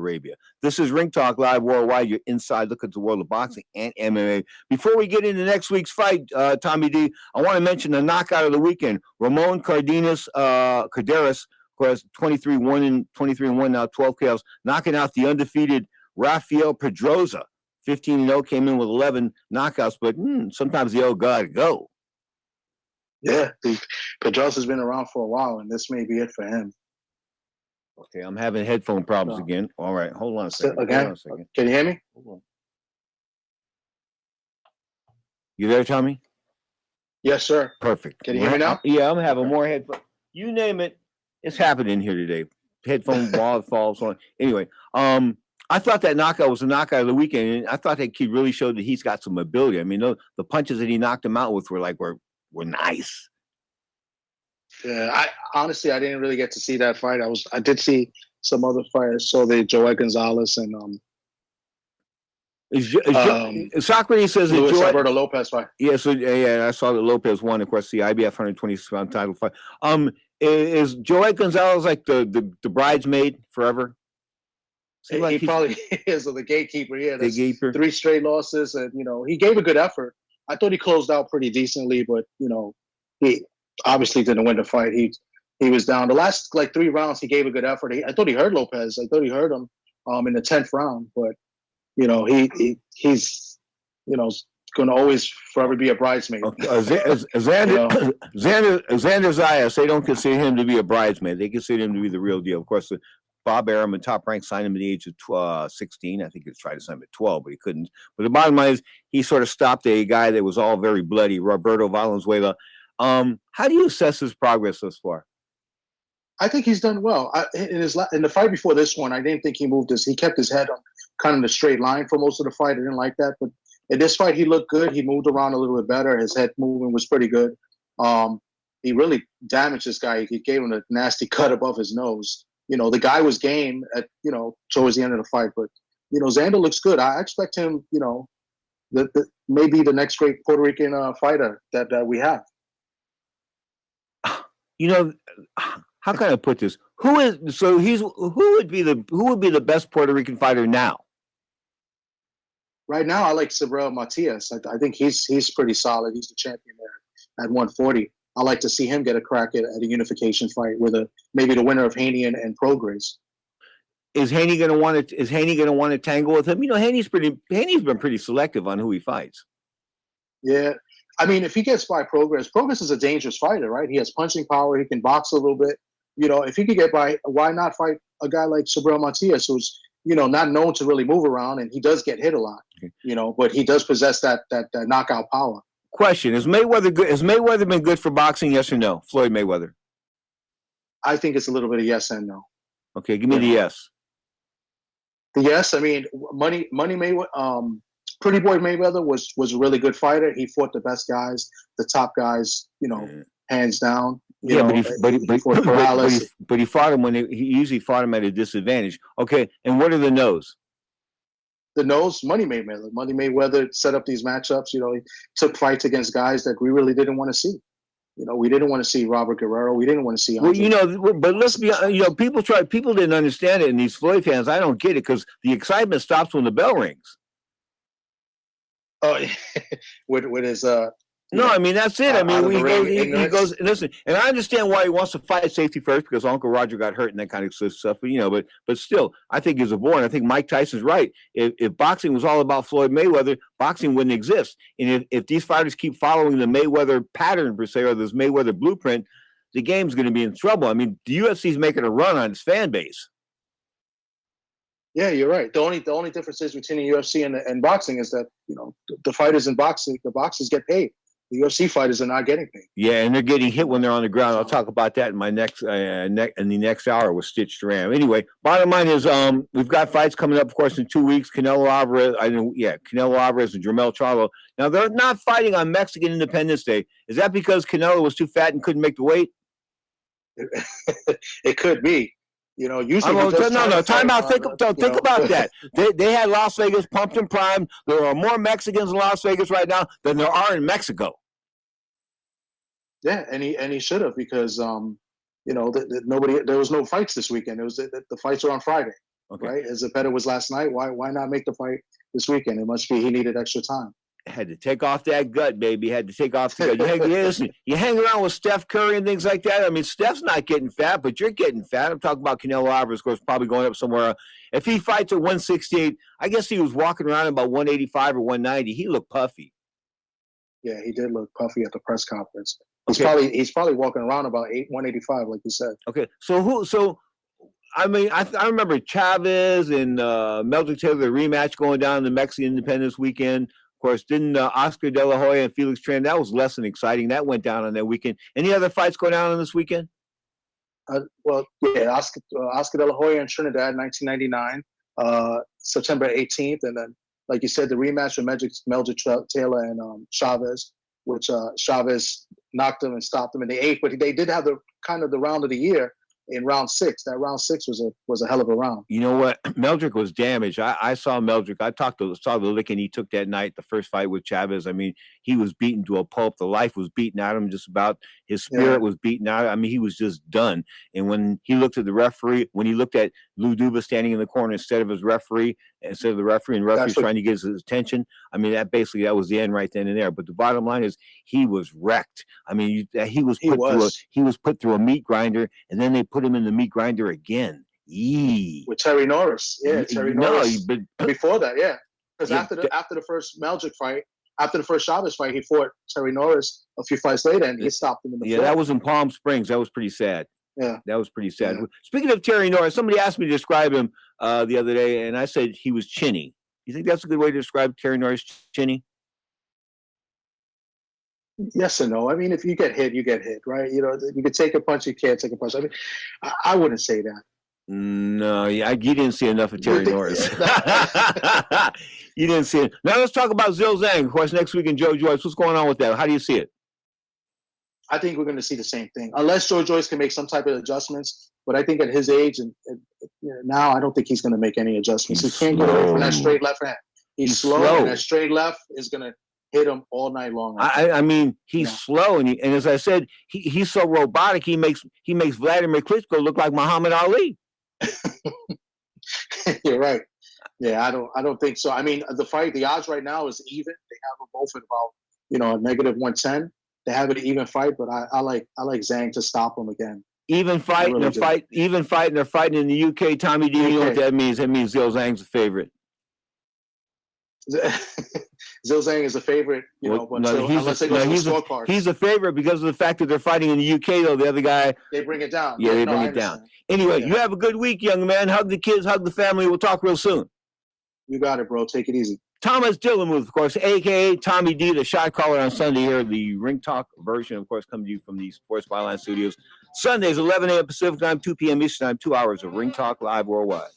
Arabia. This is Ring Talk Live Worldwide, your inside look at the world of boxing and MMA. Before we get into next week's fight, Tommy D, I want to mention the knockout of the weekend. Ramon Cardenas, of course, 23-1 and 23-1 now, 12 KOs, knocking out the undefeated Rafael Pedroza. 15-0, came in with 11 knockouts, but sometimes the old guy go. Yeah, Pedroza's been around for a while, and this may be it for him. Okay, I'm having headphone problems again. All right, hold on a second. Again? Hold on a second. Can you hear me? Hold on. You there, Tommy? Yes, sir. Perfect. Can you hear me now? Yeah, I'm having more headphones. You name it, it's happening here today. Headphone wall falls on. Anyway, I thought that knockout was a knockout of the weekend, and I thought that kid really showed that he's got some ability. I mean, the punches that he knocked him out with were nice. Yeah, I honestly didn't really get to see that fight. I did see some other fights. So the Joey Gonzalez and Socrates says Luis that Alberto Lopez fight. Yeah, so yeah, I saw that Lopez won, of course, the IBF 120-pound title fight. Is Joey Gonzalez like the bridesmaid forever? He probably is, or the gatekeeper. Yeah, the gatekeeper. 3 straight losses, and he gave a good effort. I thought he closed out pretty decently, but he obviously didn't win the fight. He was down the last 3 rounds. He gave a good effort. I thought he hurt Lopez. I thought he hurt him in the 10th round, but he's going to always forever be a bridesmaid. Xander Zayas, they don't consider him to be a bridesmaid. They consider him to be the real deal. Of course, Bob Arum at Top Rank signed him at the age of 16. I think he tried to sign him at 12, but he couldn't. But the bottom line is he sort of stopped a guy that was all very bloody, Roberto Valenzuela. How do you assess his progress thus far? I think he's done well. In the fight before this one, I didn't think he moved he kept his head on kind of the straight line for most of the fight. I didn't like that. But in this fight, he looked good. He moved around a little bit better. His head movement was pretty good. He really damaged this guy. He gave him a nasty cut above his nose. The guy was game at, towards the end of the fight. But, Xander looks good. I expect him, maybe the next great Puerto Rican fighter that we have. How can I put this? Who would be the best Puerto Rican fighter now? Right now, I like Sabrel Matias. I think he's pretty solid. He's the champion there at 140. I like to see him get a crack at a unification fight with maybe the winner of Haney and Prograis. Is Haney going to want to tangle with him? Haney's been pretty selective on who he fights. Yeah. I mean, if he gets by Prograis is a dangerous fighter, right? He has punching power. He can box a little bit. If he could get by, why not fight a guy like Sabrel Matias, who's, not known to really move around, and he does get hit a lot, but he does possess that knockout power. Question: Is Mayweather good? Has Mayweather been good for boxing? Yes or no? Floyd Mayweather. I think it's a little bit of yes and no. Okay, give me the yes. The yes, I mean, Money Mayweather. Pretty Boy Mayweather was a really good fighter. He fought the best guys, the top guys, hands down. But he fought him when he usually fought him at a disadvantage. Okay, and what are the no's? The no's, Money Mayweather. Money Mayweather set up these matchups. He took fights against guys that we really didn't want to see. We didn't want to see Robert Guerrero. We didn't want to see. But let's be, people didn't understand it, and these Floyd fans, I don't get it, because the excitement stops when the bell rings. Oh, with his No, I mean, that's it. I mean, he goes, listen, and I understand why he wants to fight safety first, because Uncle Roger got hurt and that kind of stuff. But still, I think he's a born. I think Mike Tyson's right. If boxing was all about Floyd Mayweather, boxing wouldn't exist. And if these fighters keep following the Mayweather pattern, per se, or this Mayweather blueprint, the game's going to be in trouble. I mean, the UFC's making a run on its fan base. Yeah, you're right. The only difference is between the UFC and boxing is that, the fighters in boxing, the boxers get paid. The UFC fighters are not getting paid. Yeah, and they're getting hit when they're on the ground. I'll talk about that in my next in the next hour with Stitch Duran. Anyway, bottom line is we've got fights coming up, of course, in 2 weeks. Canelo Alvarez and Jermell Charlo. Now, they're not fighting on Mexican Independence Day. Is that because Canelo was too fat and couldn't make the weight? It could be. Usually time out. Think about that. They had Las Vegas pumped and primed. There are more Mexicans in Las Vegas right now than there are in Mexico. Yeah, and he should have, because there was no fights this weekend. It was the fights are on Friday. Okay. Right? As Zepeda was last night, why not make the fight this weekend? It must be he needed extra time. Had to take off that gut, baby. Had to take off the gut. You hang around with Steph Curry and things like that. I mean, Steph's not getting fat, but you're getting fat. I'm talking about Canelo Alvarez, of course, probably going up somewhere. If he fights at 168, I guess he was walking around about 185 or 190. He looked puffy. Yeah, he did look puffy at the press conference. He's probably walking around about 185, like you said. Okay, so I mean, I remember Chavez and Meldrick Taylor, the rematch going down in the Mexican Independence weekend. Of course, didn't Oscar De La Hoya and Felix Tran, that was less than exciting. That went down on that weekend. Any other fights go down on this weekend? Well, yeah, Oscar De La Hoya in Trinidad, 1999, September 18th. And then, like you said, the rematch with Meldrick Taylor and Chavez, which Chavez knocked him and stopped him in the 8th. But they did have the round of the year in round 6. That round 6 was a hell of a round. You know what? Meldrick was damaged. I saw Meldrick. I saw the licking he took that night, the first fight with Chavez. I mean, he was beaten to a pulp. The life was beaten out of him just about. His spirit was beaten out. I mean, he was just done. And when he looked at the referee, when he looked at Lou Duva standing in the corner instead of the referee, and the referee was trying to get his attention, I mean, that was the end right then and there. But the bottom line is he was wrecked. I mean, he was put through a meat grinder, and then they put him in the meat grinder again. Yee. With Terry Norris. Yeah, Terry Norris. Before that, yeah. Because after the first Meldrick fight, after the first Chavez fight, he fought Terry Norris a few fights later, and he stopped him in the fight. That was in Palm Springs. That was pretty sad. Yeah. That was pretty sad. Yeah. Speaking of Terry Norris, somebody asked me to describe him the other day, and I said he was chinny. You think that's a good way to describe Terry Norris, chinny? Yes and no. I mean, if you get hit, you get hit, right? You know, you can take a punch, you can't take a punch. I mean, I wouldn't say that. No, you didn't see enough of Terry Norris. You didn't see it. Now let's talk about Zhou Zhang. Of course, next week in Joe Joyce. What's going on with that? How do you see it? I think we're going to see the same thing, unless Joe Joyce can make some type of adjustments. But I think at his age and now, I don't think he's going to make any adjustments. He can't get away from that straight left hand. He's slow, and that straight left is going to hit him all night long. I mean, he's slow, and as I said, he's so robotic. He makes Vladimir Klitschko look like Muhammad Ali. You're right. Yeah, I don't think so. I mean, the odds right now is even. They have them both at about a negative 110. They have an even fight, but I like Zhang to stop him again. Even fight, and they're fighting in the UK. Tommy D, you know what that means? That means Zhou Zhang's a favorite. Zhou Zhang is a favorite, unless they go scorecards. He's a favorite because of the fact that they're fighting in the UK, though. The other guy, they bring it down. Yeah, they bring it down. Anyway, you have a good week, young man. Hug the kids, hug the family. We'll talk real soon. You got it, bro. Take it easy. Thomas Dillemuth, of course, a.k.a. Tommy D, the shot caller on Sunday here. The Ring Talk version, of course, comes to you from the Sports Byline Studios. Sundays, 11 a.m. Pacific Time, 2 p.m. Eastern Time, 2 hours of Ring Talk live worldwide.